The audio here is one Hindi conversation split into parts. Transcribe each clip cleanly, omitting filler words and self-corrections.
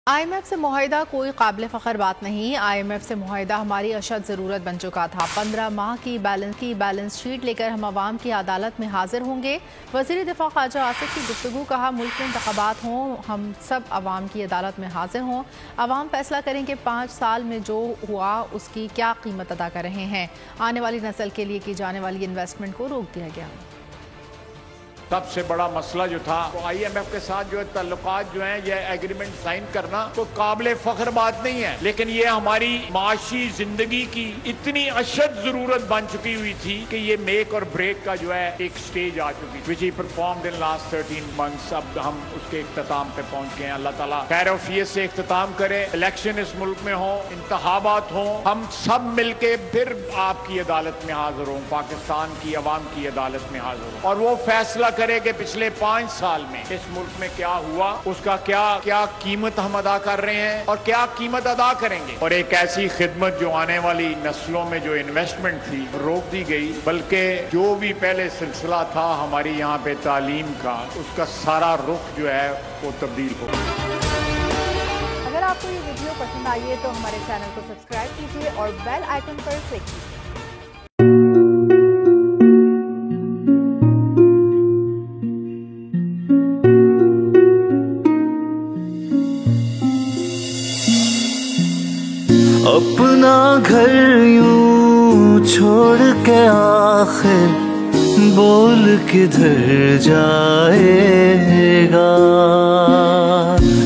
IMF से मुआहिदा कोई काबिल फ़ख्र बात नहीं। IMF से मुआहिदा हमारी अशद ज़रूरत बन चुका था। 15 माह की बैलेंस शीट लेकर हम आवाम की अदालत में हाजिर होंगे। वज़ीर दिफ़ा ख्वाजा आसिफ की गुफ्तगू। कहा, मुल्क में इंतख़ाबात हों, हम सब आवाम की अदालत में हाजिर हों। आवाम फैसला करें कि 5 साल में जो हुआ उसकी क्या कीमत अदा कर रहे हैं। आने वाली नस्ल के लिए की जाने वाली इन्वेस्टमेंट को रोक दिया गया। सबसे बड़ा मसला जो था तो IMF के साथ जो है ताल्लुकात जो है ये एग्रीमेंट साइन करना तो काबिल फख्र बात नहीं है, लेकिन ये हमारी माशी जिंदगी की इतनी अशद जरूरत बन चुकी हुई थी कि ये मेक और ब्रेक का जो है एक स्टेज आ चुकी थी, which he performed in last 13 months. अब हम उसके इख्तिताम पे पहुंच गए हैं। अल्लाह ताला खैर से इख्तिताम करे, इलेक्शन इस मुल्क में हो, इंतखाबात हो, हम सब मिलके फिर आपकी अदालत में हाजिर हों, पाकिस्तान की अवाम की अदालत में हाजिर हों और वो फैसला करे कि पिछले 5 साल में इस मुल्क में क्या हुआ, उसका क्या कीमत हम अदा कर रहे हैं और क्या कीमत अदा करेंगे। और एक ऐसी खिदमत जो आने वाली नस्लों में जो इन्वेस्टमेंट थी रोक दी गई, बल्कि जो भी पहले सिलसिला था हमारी यहाँ पे तालीम का, उसका सारा रुख जो है वो तब्दील हो। अगर आपको ये वीडियो पसंद आई है तो हमारे चैनल को सब्सक्राइब कीजिए और बेल आइकन पर क्लिक कीजिए। अपना घर यूं छोड़ के आखिर बोल किधर जाएगा।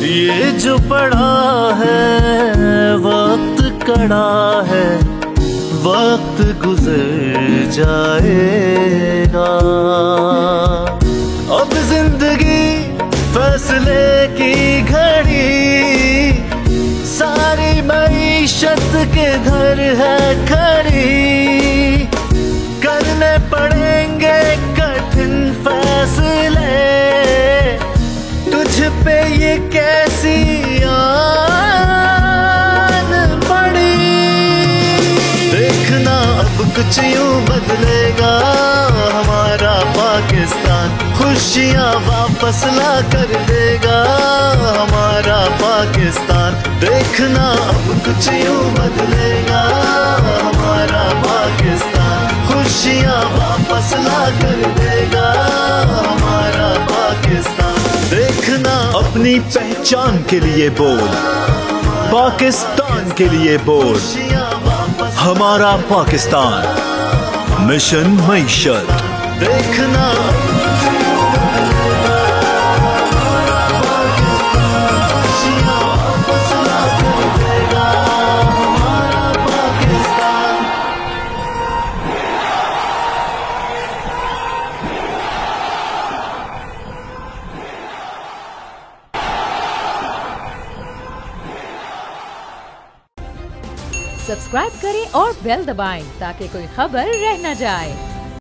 ये जो पड़ा है वक्त कड़ा है, वक्त गुजर जाएगा। अब जिंदगी फैसले की घड़ी, सारी मईशत के घर है खड़ी। करने पड़ेंगे कठिन फैसले, तुझ पे ये कैसी आन पड़ी। देखना अब कुछ यूं बदलेगा हमारा पाकिस्तान, खुशियाँ वापस ला कर देगा हमारा पाकिस्तान। देखना अब कुछ यूं बदलेगा हमारा पाकिस्तान, खुशियाँ वापस ला कर देगा हमारा पाकिस्तान। देखना अपनी पहचान के लिए बोल, पाकिस्तान के लिए बोल, हमारा पाकिस्तान मिशन मईशत। देखना सब्सक्राइब करें और बेल दबाएं ताकि कोई खबर रह न जाए।